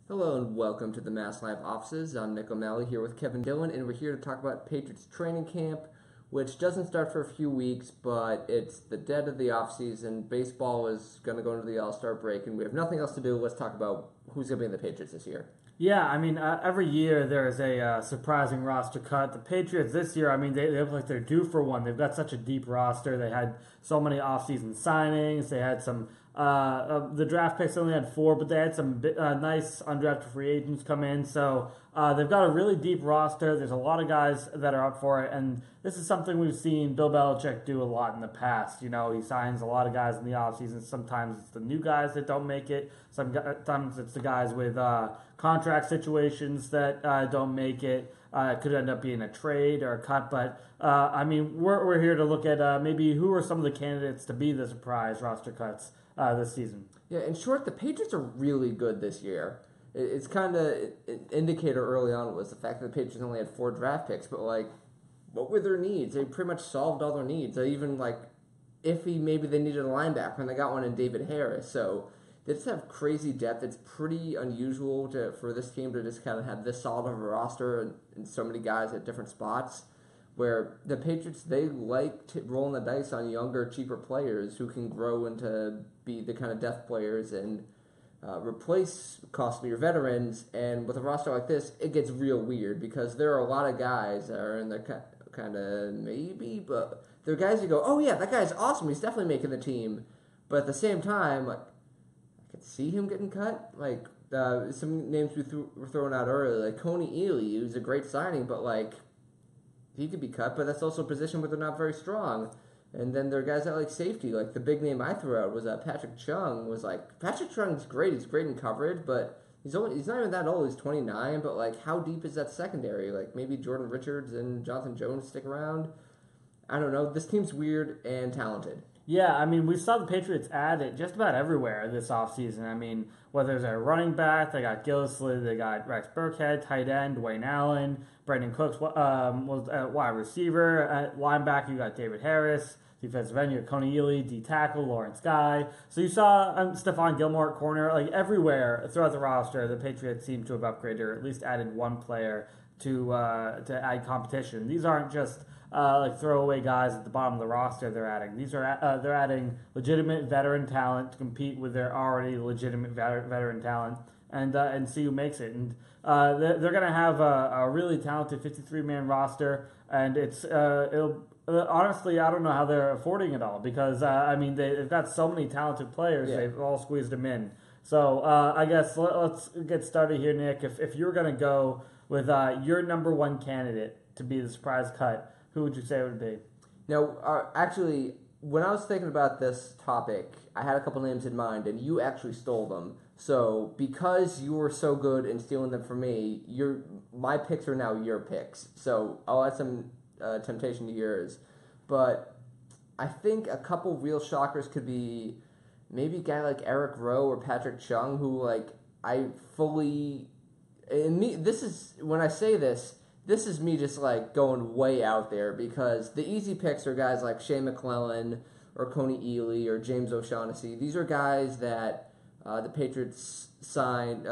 Hello and welcome to the MassLive offices. I'm Nick O'Malley here with Kevin Dillon, and we're here to talk about Patriots training camp, which doesn't start for a few weeks, but it's the dead of the offseason. Baseball is going to go into the All-Star break, and we have nothing else to do. Let's talk about who's going to be in the Patriots this year. Yeah, every year there is a surprising roster cut. The Patriots this year, they look like they're due for one. They've got such a deep roster. They had so many offseason signings. They had some, the draft picks only had 4, but they had some nice undrafted free agents come in. So they've got a really deep roster. There's a lot of guys that are up for it, and this is something we've seen Bill Belichick do a lot in the past. You know, he signs a lot of guys in the offseason. Sometimes it's the new guys that don't make it. Sometimes it's the guys with contract situations that don't make it. It could end up being a trade or a cut, but we're here to look at maybe who are some of the candidates to be the surprise roster cuts this season. Yeah, in short, the Patriots are really good this year. It's kind of an indicator early on was the fact that the Patriots only had 4 draft picks, but what were their needs? They pretty much solved all their needs. They even iffy, maybe they needed a linebacker, and they got one in David Harris. So they just have crazy depth. It's pretty unusual for this team to just kind of have this solid of a roster and so many guys at different spots. Where the Patriots, they like rolling the dice on younger, cheaper players who can grow into be the kind of depth players and replace costlier veterans. And with a roster like this, it gets real weird because there are a lot of guys that are in the kind of maybe, but there are guys who go, oh yeah, that guy's awesome. He's definitely making the team. But at the same time, I could see him getting cut. Some names were thrown out earlier, like Coney Ealy, who's a great signing, but he could be cut, but that's also a position where they're not very strong. And then there are guys that like safety. Like the big name I threw out was Patrick Chung. Patrick Chung's great. He's great in coverage, but he's not even that old. He's 29. But how deep is that secondary? Maybe Jordan Richards and Jonathan Jones stick around. I don't know. This team's weird and talented. Yeah, we saw the Patriots add it just about everywhere this offseason. Whether it's a running back, they got Gillislee, they got Rex Burkhead, tight end, Dwayne Allen, Brandon Cooks was a wide receiver, at linebacker, you got David Harris, defensive end, you got Coney Ealy, D tackle, Lawrence Guy. So you saw Stephon Gilmore at corner, everywhere throughout the roster, the Patriots seem to have upgraded or at least added one player to add competition. These aren't just throwaway guys at the bottom of the roster they're adding. They're adding legitimate veteran talent to compete with their already legitimate veteran talent and see who makes it. And they're going to have a really talented 53-man roster, and honestly, I don't know how they're affording it all because they've got so many talented players. Yeah. They've all squeezed them in. So I guess let's get started here, Nick. If you were going to go with your number one candidate to be the surprise cut, who would you say it would be? Now, actually, when I was thinking about this topic, I had a couple names in mind, and you actually stole them. So, because you were so good in stealing them from me, my picks are now your picks. So, I'll add some temptation to yours. But I think a couple real shockers could be maybe a guy like Eric Rowe or Patrick Chung, who, I fully... And me, this is... When I say this... This is me just going way out there because the easy picks are guys like Shea McClellan or Coney Ealy or James O'Shaughnessy. These are guys that the Patriots signed.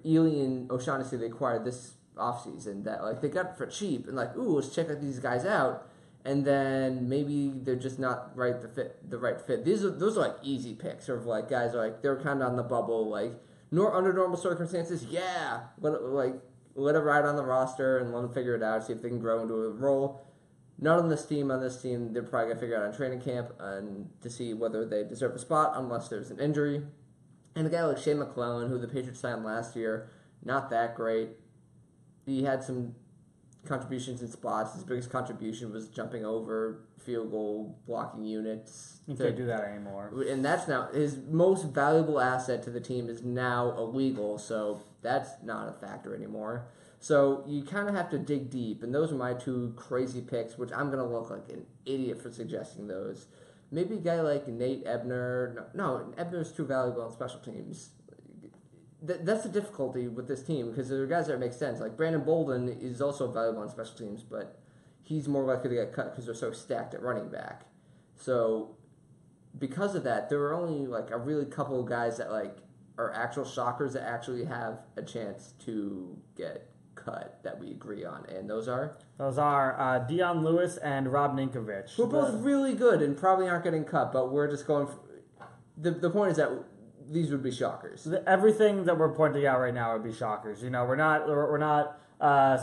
Ealy and O'Shaughnessy they acquired this offseason that they got for cheap and ooh, let's check these guys out. And then maybe they're just not the right fit. Those are easy picks, sort of guys they're kind of on the bubble under normal circumstances. Yeah, let it ride on the roster and let them figure it out, see if they can grow into a role. Not on this team. On this team, they're probably going to figure it out on training camp and to see whether they deserve a spot unless there's an injury. And a guy like Shea McClellan, who the Patriots signed last year, not that great. He had some contributions in spots. His biggest contribution was jumping over field goal blocking units. You can't do that anymore. And that's now his most valuable asset to the team is now illegal, so that's not a factor anymore. So you kind of have to dig deep, and those are my 2 crazy picks, which I'm going to look like an idiot for suggesting those. Maybe a guy like Nate Ebner. No, Ebner's too valuable on special teams. That's the difficulty with this team because there are guys that make sense. Brandon Bolden is also valuable on special teams, but he's more likely to get cut because they're so stacked at running back. So because of that, there were only a really couple of guys that are actual shockers that actually have a chance to get cut that we agree on, and those are Dion Lewis and Rob Ninkovich. Who are both really good and probably aren't getting cut, but we're just going. The point is that these would be shockers. Everything that we're pointing out right now would be shockers. You know, we're not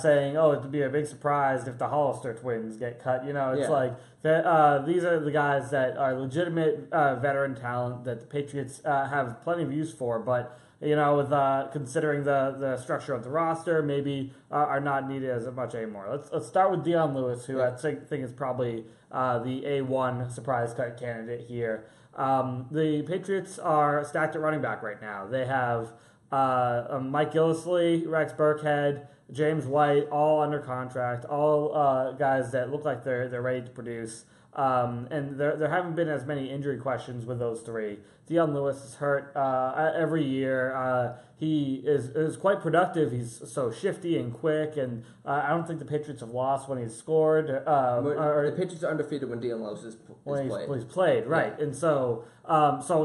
saying, oh, it would be a big surprise if the Hollister twins get cut. You know, it's like these are the guys that are legitimate veteran talent that the Patriots have plenty of use for, but you know, with considering the structure of the roster, maybe are not needed as much anymore. Let's start with Dion Lewis, who I think is probably the A1 surprise cut candidate here. The Patriots are stacked at running back right now. They have Mike Gillislee, Rex Burkhead, James White, all under contract, all guys that look like they're ready to produce. And there haven't been as many injury questions with those three. Dion Lewis is hurt every year. He is quite productive. He's so shifty and quick, and I don't think the Patriots have lost when he's scored. The Patriots are undefeated when Dion Lewis is played. He's played, right. Yeah. And so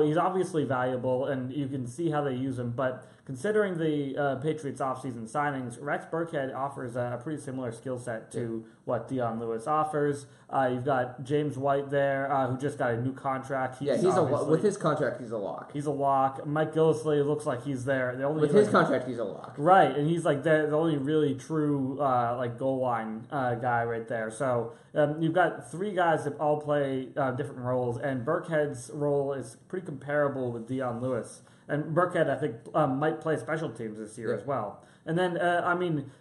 he's obviously valuable, and you can see how they use him. But considering the Patriots offseason signings, Rex Burkhead offers a pretty similar skill set to what Dion Lewis offers. You've got James White there, who just got a new contract. He's with his contract, he's a lock. He's a lock. Mike Gillislee looks like he's there. With his contract, he's a lock. Right, and he's like the only really true goal line guy right there. So you've got three guys that all play different roles, and Burkhead's role is pretty comparable with Dion Lewis. And Burkhead, I think, might play special teams this year as well. And then,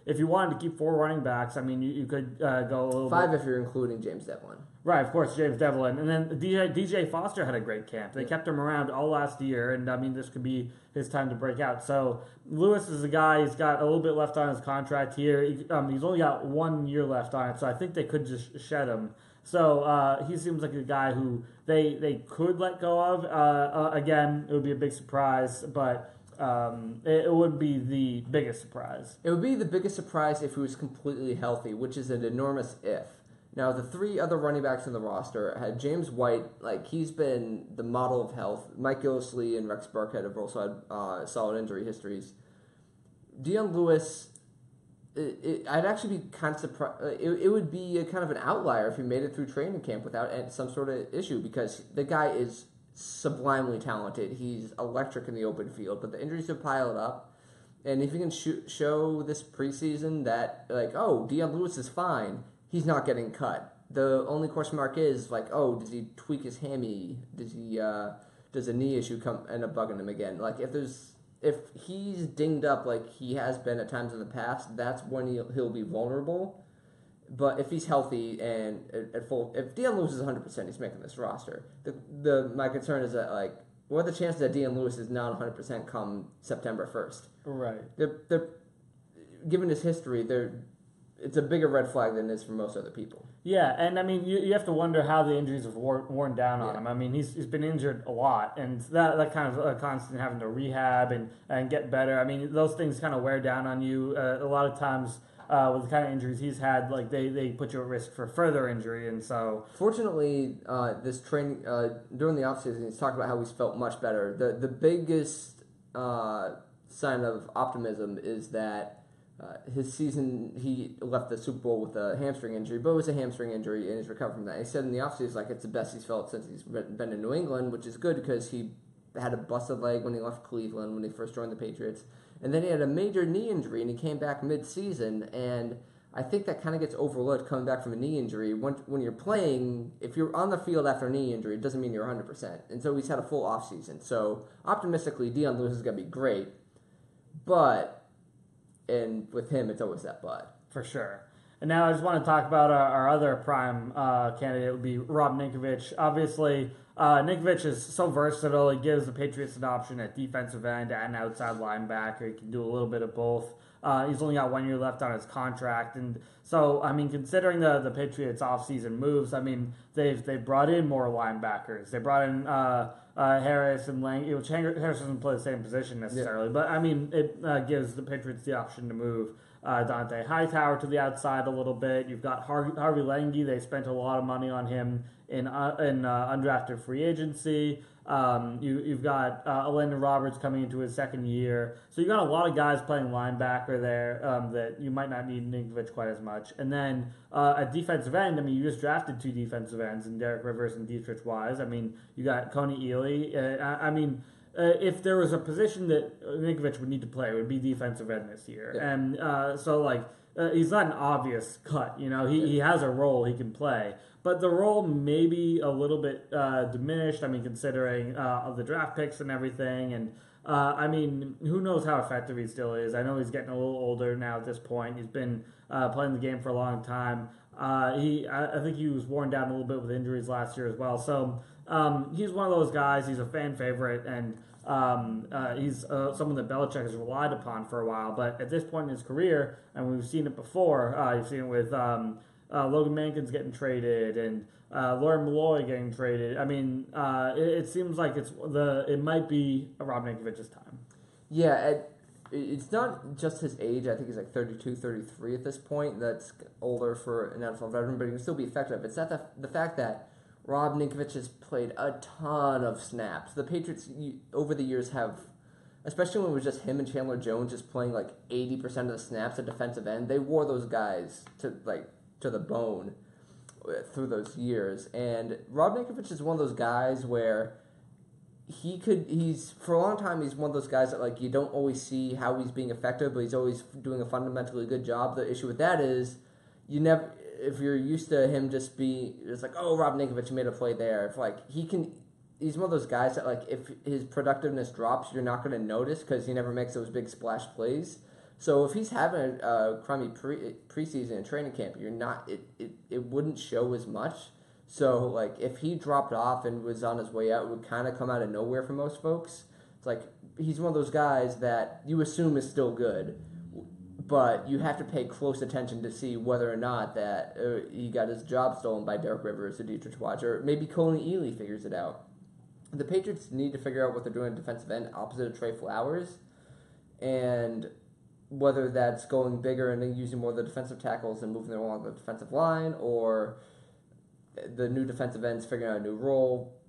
if you wanted to keep four running backs, you could go a little five if you're including James Devlin. Right, of course, James Devlin. And then DJ Foster had a great camp. They kept him around all last year, and this could be his time to break out. So Lewis is a guy, he's got a little bit left on his contract here. He's only got 1 year left on it, so I think they could just shed him. So he seems like a guy who they could let go of. Again, it would be a big surprise, but it would be the biggest surprise. It would be the biggest surprise if he was completely healthy, which is an enormous if. Now, the three other running backs in the roster had James White, he's been the model of health. Mike Gillislee and Rex Burkhead have also had solid injury histories. Dion Lewis, I'd actually be kind of surprised. It would be a kind of an outlier if he made it through training camp without some sort of issue, because the guy is sublimely talented. He's electric in the open field, but the injuries have piled up. And if you can show this preseason that, Dion Lewis is fine, he's not getting cut. The only question mark is, does he tweak his hammy? Does a knee issue end up bugging him again? If he's dinged up like he has been at times in the past, that's when he'll be vulnerable. But if he's healthy and if Dion Lewis is 100%, he's making this roster. My concern is that what are the chances that Dion Lewis is not 100% come September 1st? Right. They're given his history, it's a bigger red flag than it is for most other people. Yeah, and you have to wonder how the injuries have worn down on him. He's been injured a lot, and that kind of constant having to rehab and get better. Those things kind of wear down on you. A lot of times with the kind of injuries he's had, they put you at risk for further injury, and so. Fortunately, this training during the offseason, he's talked about how he's felt much better. The biggest sign of optimism is that. His season, he left the Super Bowl with a hamstring injury, but it was a hamstring injury, and he's recovered from that. He said in the offseason, it's the best he's felt since he's been in New England, which is good because he had a busted leg when he left Cleveland when he first joined the Patriots. And then he had a major knee injury, and he came back mid-season, and I think that kind of gets overlooked coming back from a knee injury. When you're playing, if you're on the field after a knee injury, it doesn't mean you're 100%. And so he's had a full offseason. So optimistically, Dion Lewis is going to be great, but... And with him, it's always that but. For sure. And now I just want to talk about our other prime candidate, would be Rob Ninkovich. Obviously, Ninkovich is so versatile. He gives the Patriots an option at defensive end and outside linebacker. He can do a little bit of both. He's only got 1 year left on his contract. And so, considering the Patriots offseason moves, they've brought in more linebackers. They brought in Harris and Lang, which Harris doesn't play the same position necessarily, but it gives the Patriots the option to move Dante Hightower to the outside a little bit. You've got Harvey Lange. They spent a lot of money on him in undrafted free agency. You've got Elandon Roberts coming into his second year. So you've got a lot of guys playing linebacker there that you might not need Ninkovich quite as much. And then at defensive end, I mean, you just drafted 2 defensive ends in Derek Rivers and Dietrich Wise. I mean, you got Coney Ely. If there was a position that Ninkovich would need to play, it would be defensive end this year. Yeah. And he's not an obvious cut. He has a role he can play. But the role may be a little bit diminished, considering the draft picks and everything. And, who knows how effective he still is. I know he's getting a little older now at this point. He's been playing the game for a long time. I think he was worn down a little bit with injuries last year as well. So he's one of those guys. He's a fan favorite, and he's someone that Belichick has relied upon for a while. But at this point in his career, and we've seen it before, you've seen it with Logan Mankins getting traded and Lauren Malloy getting traded. It seems like it might be Rob Ninkovich's time. Yeah, it's not just his age. I think he's like 32, 33 at this point. That's older for an NFL veteran, but he can still be effective. It's not the fact that Rob Ninkovich has played a ton of snaps. The Patriots, over the years, have, especially when it was just him and Chandler Jones just playing like 80% of the snaps at defensive end, they wore those guys to the bone through those years. And Rob Ninkovich is one of those guys where for a long time, he's one of those guys that you don't always see how he's being effective, but he's always doing a fundamentally good job. The issue with that is if you're used to him just oh, Rob Ninkovich made a play there. He's one of those guys that if his productiveness drops, you're not going to notice because he never makes those big splash plays. So if he's having a crummy preseason and training camp, it wouldn't show as much. So if he dropped off and was on his way out, it would kind of come out of nowhere for most folks. It's he's one of those guys that you assume is still good, but you have to pay close attention to see whether or not that he got his job stolen by Derek Rivers or Dietrich Wise, or maybe Coney Ely figures it out. The Patriots need to figure out what they're doing at defensive end opposite of Trey Flowers, and whether that's going bigger and then using more of the defensive tackles and moving them along the defensive line, or the new defensive ends figuring out a new role.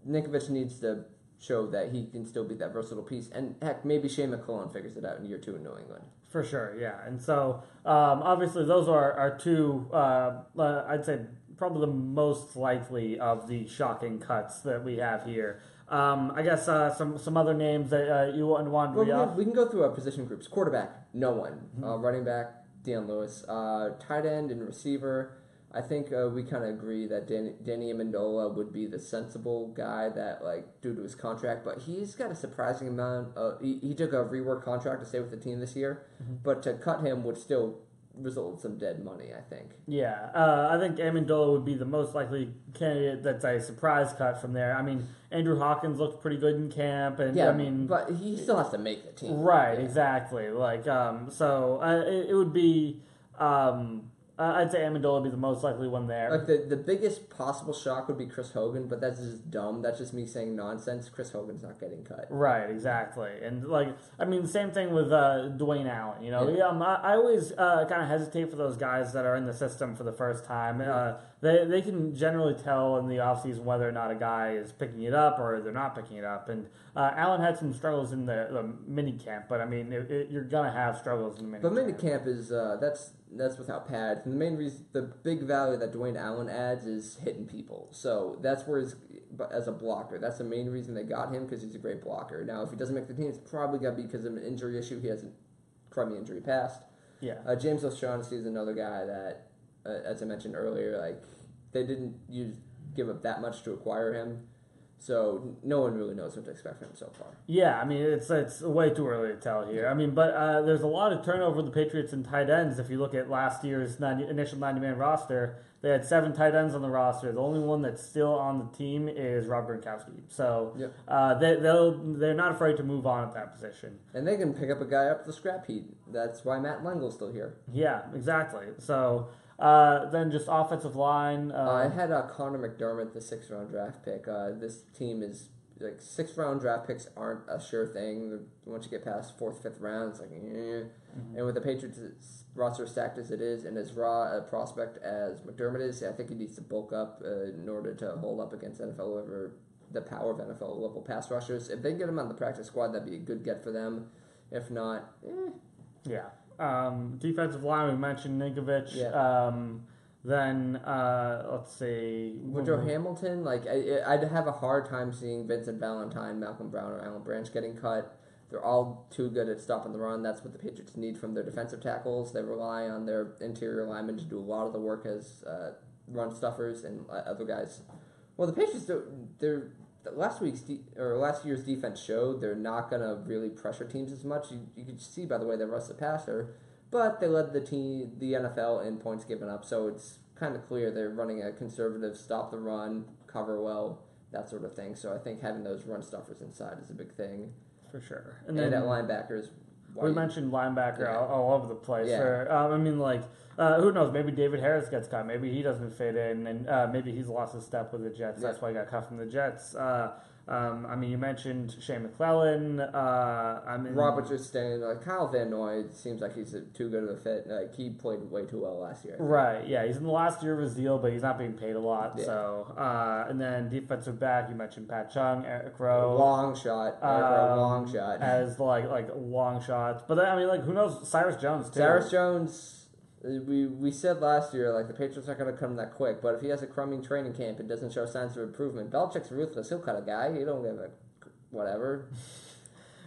Ninkovich needs to show that he can still be that versatile piece. And heck, maybe Shane McClellan figures it out in year 2 in New England. For sure, yeah. And so, obviously, those are our two, I'd say, probably the most likely of the shocking cuts that we have here. I guess some other names that you want to read off. We can go through our position groups. Quarterback, no one. Mm-hmm. Running back, Deion Lewis. Tight end and receiver, I think we kind of agree that Danny Amendola would be the sensible guy that, due to his contract, but he's got a surprising amount of... He took a rework contract to stay with the team this year, but to cut him would still result in some dead money, I think. Yeah, I think Amendola would be the most likely candidate that's a surprise cut from there. Andrew Hawkins looked pretty good in camp, and but he still has to make the team. Right, yeah. Exactly. It would be... I'd say Amendola would be the most likely one there. The biggest possible shock would be Chris Hogan, but that's just dumb. That's just me saying nonsense. Chris Hogan's not getting cut. Right, exactly. And, same thing with Dwayne Allen. I always kind of hesitate for those guys that are in the system for the first time. They can generally tell in the offseason whether or not a guy is picking it up or they're not picking it up. And Allen had some struggles in the mini camp, but you're gonna have struggles in the mini camp. But mini camp is that's without pads. And the main reason, the big value that Dwayne Allen adds is hitting people. So that's where as a blocker, that's the main reason they got him, because he's a great blocker. Now, if he doesn't make the team, it's probably got to be because of an injury issue. He has a crummy injury past. Yeah. James O'Shaughnessy is another guy that, as I mentioned earlier, they didn't give up that much to acquire him. So no one really knows what to expect from him so far. Yeah, it's way too early to tell here. But there's a lot of turnover with the Patriots in tight ends. If you look at last year's initial 90-man roster, they had 7 tight ends on the roster. The only one that's still on the team is Rob Gronkowski. So yep. They're not afraid to move on at that position. And they can pick up a guy up the scrap heap. That's why Matt Lengel's still here. Yeah, exactly. So... then just offensive line. I had Connor McDermott, the 6th-round draft pick. This team is 6th-round draft picks aren't a sure thing. Once you get past 4th, 5th round, it's Mm-hmm. And with the Patriots roster stacked as it is, and as raw a prospect as McDermott is, I think he needs to bulk up in order to hold up against NFL the power of NFL level pass rushers. If they get him on the practice squad, that'd be a good get for them. If not, Yeah. Defensive line, we mentioned Ninkovich. Yeah. Then, let's see. Woodrow Hamilton, like, I'd have a hard time seeing Vincent Valentine, Malcolm Brown, or Alan Branch getting cut. They're all too good at stopping the run. That's what the Patriots need from their defensive tackles. They rely on their interior linemen to do a lot of the work as run stuffers and other guys. Well, the Patriots, last year's defense showed they're not going to really pressure teams as much. You could see by the way they rushed the passer, but they led the NFL in points given up. So it's kind of clear they're running a conservative, stop the run, cover well, that sort of thing. So I think having those run stuffers inside is a big thing. For sure. And then at linebackers, we mentioned linebacker all over the place. Yeah. Who knows? Maybe David Harris gets cut. Maybe he doesn't fit in, and maybe he's lost a step with the Jets. That's why he got cut from the Jets. You mentioned Shane McClellan. Robert just staying. Kyle Van Noy seems like he's too good of a fit. He played way too well last year. Right. Yeah, he's in the last year of his deal, but he's not being paid a lot. Yeah. So, and then defensive back, you mentioned Pat Chung, Eric Rowe. Long shot. Long shot. As like long shots, but who knows? Cyrus Jones too. Cyrus Jones. We said last year, the Patriots aren't going to come that quick, but if he has a crummy training camp and doesn't show signs of improvement, Belichick's ruthless. He'll cut a guy. He don't give a whatever.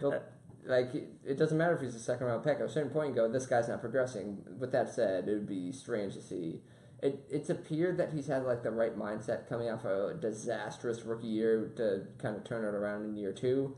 It doesn't matter if he's a second-round pick. At a certain point, you go, this guy's not progressing. With that said, it would be strange to see. It's appeared that he's had, the right mindset coming off a disastrous rookie year to kind of turn it around in year two.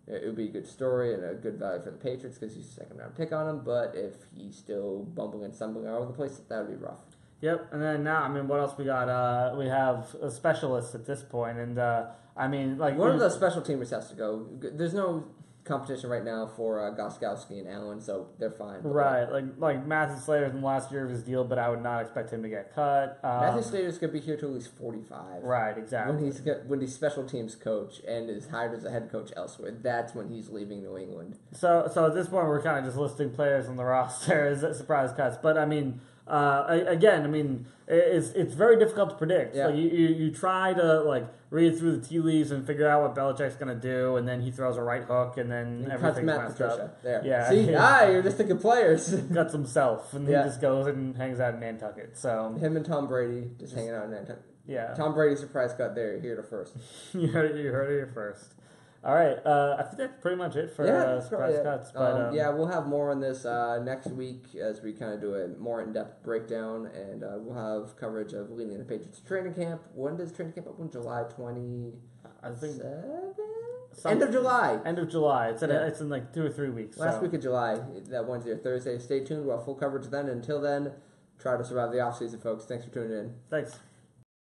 It would be a good story and a good value for the Patriots because he's a second-round pick on him. But if he's still bumbling and stumbling all over the place, that would be rough. Yep. And then now, what else we got? We have a specialist at this point, and one of the special teamers has to go. There's no competition right now for Gostkowski and Allen, so they're fine. Right. Like Matthew Slater's in the last year of his deal, but I would not expect him to get cut. Matthew Slater's going to be here till he's 45. Right, exactly. When he's special teams coach and is hired as a head coach elsewhere, that's when he's leaving New England. So at this point, we're kind of just listing players on the roster as surprise cuts. But it's very difficult to predict. Yeah. You try to read through the tea leaves and figure out what Belichick's going to do, and then he throws a right hook, and then everything's messed up. There. Yeah. See, you're just thinking players. Cuts himself, and he just goes and hangs out in Nantucket. So him and Tom Brady just hanging out in Nantucket. Yeah. Tom Brady surprise cut there. Here to first. You heard it here first. All right, I think that's pretty much it for surprise cuts. But we'll have more on this next week as we kind of do a more in-depth breakdown, and we'll have coverage of leading the Patriots training camp. When does training camp open? July 27th? I think End of July. End of July. It's in 2 or 3 weeks. Last week of July, that Wednesday or Thursday. Stay tuned. We'll have full coverage then. Until then, try to survive the off-season, folks. Thanks for tuning in. Thanks.